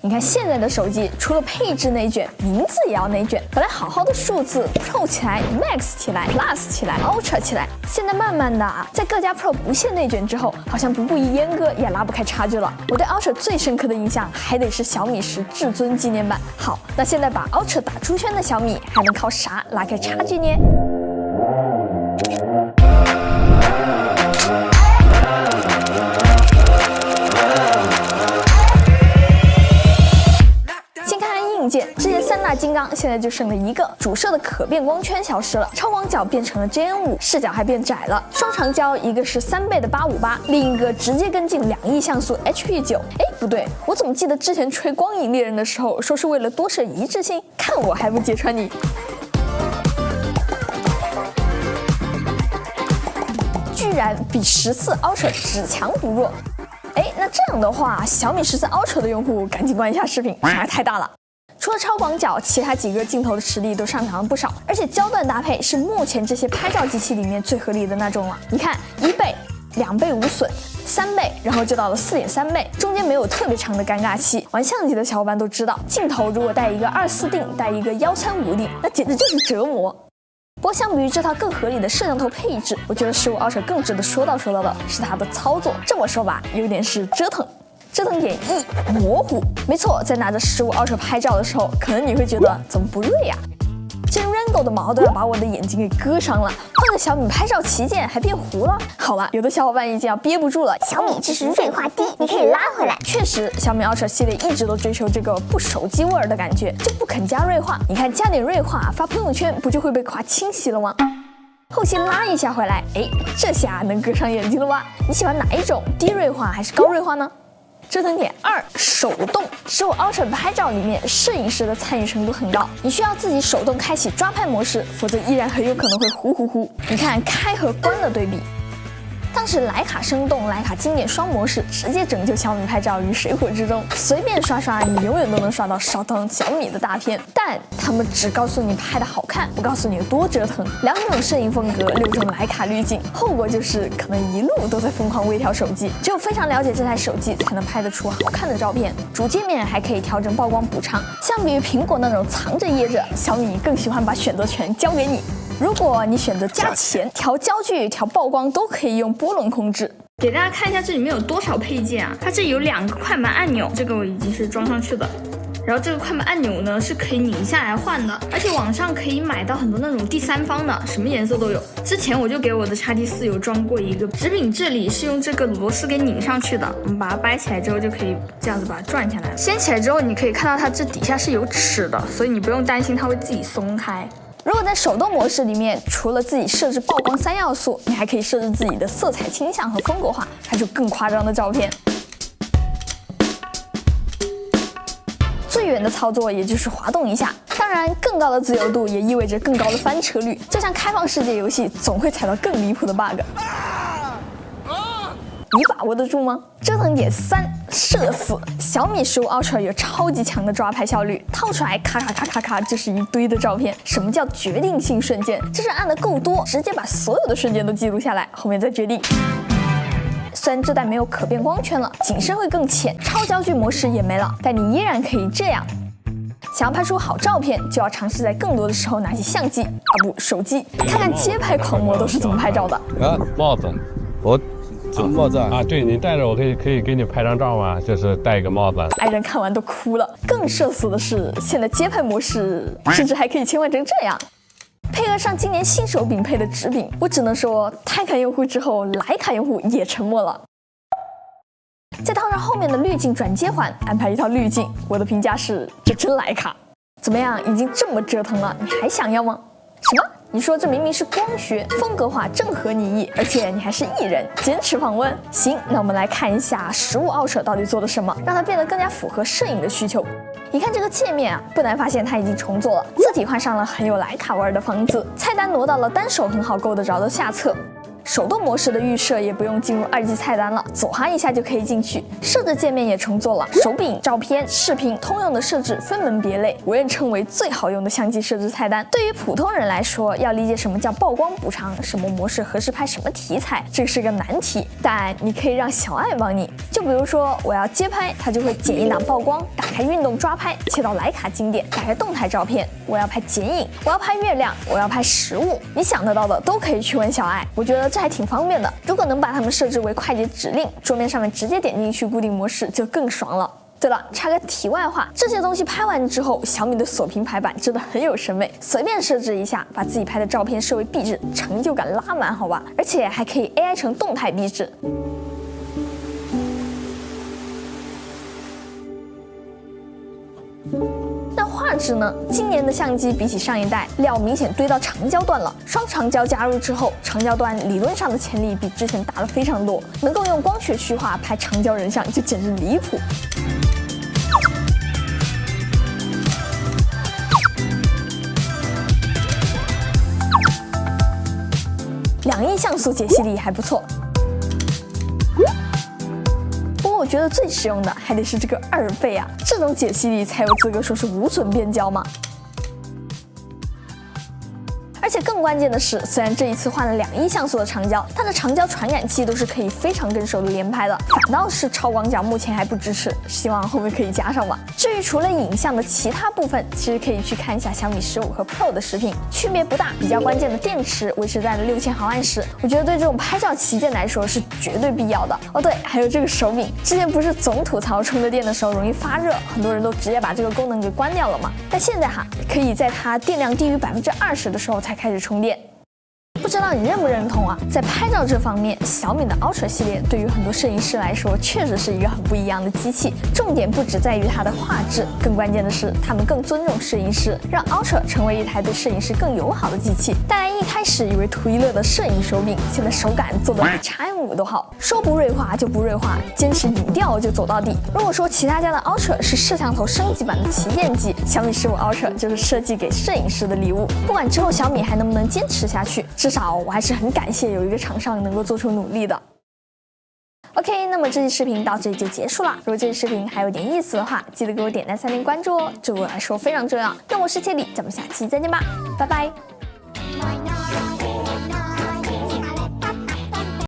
你看现在的手機，除了配置內卷，名字也要內卷。本來好好的數字 Pro 起來 ，Max 起來 ，Plus 起來 ，Ultra 起來，現在慢慢的在各家 Pro 不限內卷之後，好像步步一阉割也拉不開差距了。我對 Ultra 最深刻的印象還得是小米10至尊紀念版。好，那現在把 Ultra 打出圈的小米，還能靠啥拉開差距呢？之前3大金剛現在就剩了一個，主攝的可變光圈消失了，超廣角變成了 JN5，視角還變窄了，雙長焦一個是3倍的858，另一個直接跟進2億像素 HP9。哎，不對，我怎麼記得之前吹光影獵人的時候說是為了多攝一致性？看我還不揭穿你！居然比14 Ultra 只強不弱。哎，那這樣的話，小米14 Ultra 的用戶趕緊關一下視頻，實在太大了。除了超廣角，其他幾個鏡頭的實力都上漲了不少，而且焦段搭配是目前這些拍照機器裡面最合理的那種了。你看，1倍、2倍无損，3倍，然後就到了4.3倍，中間沒有特別長的尷尬期。玩相機的小伙伴都知道，鏡頭如果帶一個24定，帶一個135定，那簡直就是折磨。不過相比於這套更合理的攝像頭配置，我覺得15 Ultra 更值得說到的是它的操作。這麼說吧，有點是折騰。折騰點1，模糊。沒錯，在拿着15 Ultra 拍照的時候，可能你會覺得怎麼不銳呀？这 Rango 的毛都要把我的眼睛給割傷了，換個小米拍照旗艦還變糊了。好了，有的小伙伴已經要憋不住了，小米支持銳化低，你可以拉回來。確實，小米 Ultra 系列一直都追求這個不手機味兒的感覺，就不肯加銳化。你看加點銳化，發朋友圈不就會被誇清晰了嗎？後期拉一下回來，哎，這下能割上眼睛了吧？你喜歡哪一種，低銳化還是高銳化呢？折騰點2，手動。15 Ultra 的拍照裡面，攝影師的參與程度很高，你需要自己手動開啟抓拍模式，否則依然很有可能會糊糊糊。你看開和關的對比。當時徠卡生動、徠卡經典雙模式直接拯救小米拍照於水火之中，隨便刷刷，你永遠都能刷到燒燙小米的大片。但他們只告訴你拍的好看，不告訴你有多折騰。2種攝影風格，6種徠卡濾鏡，後果就是可能一路都在瘋狂微調手機。只有非常了解這台手機，才能拍得出好看的照片。主界面還可以調整曝光補償，相比於蘋果那種藏着掖着，小米更喜歡把選擇權交給你。如果你選擇加錢，調焦距、調曝光都可以用波轮控制。給大家看一下這裡面有多少配件啊！它這裡有2個快門按鈕，這個我已經是裝上去的。然後這個快門按鈕呢是可以擰下來換的，而且網上可以買到很多那種第三方的，什麼顏色都有。之前我就給我的 XT4有裝過一個，直柄這裡是用這個螺絲給擰上去的，我們把它掰起來之後就可以這樣子把它轉下來。掀起來之後你可以看到它這底下是有齒的，所以你不用擔心它會自己鬆開。如果在手動模式裡面，除了自己設置曝光3要素，你還可以設置自己的色彩傾向和風格化，拍出更誇張的照片。最遠的操作也就是滑動一下，當然更高的自由度也意味着更高的翻車率。就像開放世界遊戲，總會踩到更離譜的 bug。你把握得住嗎？折騰點3，社死。小米15 Ultra 有超級強的抓拍效率，套出來咔咔咔咔咔就是一堆的照片。什麼叫決定性瞬間？就是按得夠多，直接把所有的瞬間都記錄下來，後面再決定。雖然這代沒有可變光圈了，景深會更淺，超焦距模式也沒了，但你依然可以這樣。想要拍出好照片，就要嘗試在更多的時候拿起相機手機，看看街拍狂魔都是怎麼拍照的。帽子，帽子啊，对，你戴着我可以給你拍張照嗎？就是戴一個帽子。愛人看完都哭了。更社死的是，現在街拍模式甚至還可以切換成這樣。配合上今年新手柄配的直柄，我只能說，泰坦用戶之後，徠卡用戶也沉默了。再套上後面的濾鏡轉接環，安排一套濾鏡，我的評價是：這真徠卡。怎麼樣？已經這麼折騰了，你還想要嗎？什麼？你說這明明是光學風格化，正合你意，而且你還是藝人，堅持訪問。行，那我們來看一下15 Ultra 到底做了什麼，讓它變得更加符合攝影的需求。一看這個界面啊，不難發現它已經重做了，字體換上了很有徠卡味的方字，菜單挪到了单手很好夠得着的下側。手動模式的預設也不用進入2級菜單了，左滑一下就可以進去。設置界面也重做了，手柄、照片、視頻通用的設置分門別類，我愿稱為最好用的相機設置菜单。对於普通人來說，要理解什麼叫曝光補償，什麼模式合適拍什麼題材，這個是個難題。但你可以讓小愛幫你，就比如說我要街拍，它就會剪一檔曝光，打開運動抓拍，切到徠卡经典，打開动態照片。我要拍剪影，我要拍月亮，我要拍食物，你想得到的都可以去問小爱。我覺得這還挺方便的。如果能把它們設置為快捷指令，桌面上面直接點進去固定模式就更爽了。对了，插個題外話，這些東西拍完之後，小米的鎖屏排版真的很有審美，隨便設置一下，把自己拍的照片設為壁紙，成就感拉滿，好吧？而且還可以 AI 成動態壁紙。那畫質呢？今年的相機比起上一代，料明顯堆到長焦段了。双长焦加入之後，长焦段理論上的潛力比之前大了非常多，能夠用光学虚化拍長焦人像，就簡直離譜。2億像素解析力還不錯。我覺得最實用的還得是這個2倍啊，這種解析力才有資格說是無損變焦嘛。而且更關鍵的是，雖然這一次換了2億像素的長焦，它的長焦傳感器都是可以非常跟手的連拍的，反倒是超广角目前還不支持，希望後面可以加上吧。至於除了影像的其他部分，其實可以去看一下小米15和 Pro 的視頻，区別不大。比較關鍵的電池維持在了6000毫安时，我觉得对這種拍照旗艦來說是絕對必要的。哦對，還有這個手柄，之前不是總吐槽充個電的時候容易發熱，很多人都直接把這個功能給關掉了嘛。但現在可以在它電量低於20%的時候才開始充電。不知道你認不認同啊？在拍照這方面，小米的 Ultra 系列對於很多攝影師來說確實是一個很不一樣的機器。重點不只在於它的畫質，更關鍵的是他們更尊重攝影師，讓 Ultra 成為一台對攝影師更友好的機器。大家一開始以為圖一樂的攝影手柄，現在手感做得比 X-M5 都好，說不銳化就不銳化，堅持影調就走到底。如果說其他家的 Ultra 是攝像頭升級版的旗艦機，小米15 Ultra 就是設計給攝影師的禮物。不管之後小米還能不能堅持下去，至少我還是很感謝有一個廠商能夠做出努力的。OK， 那麼這期視頻到這裡就結束了。如果這期視頻還有點意思的話，記得給我點讚、3連關注哦，這對我來說非常重要。那我是切里，咱們下期再見吧，拜拜。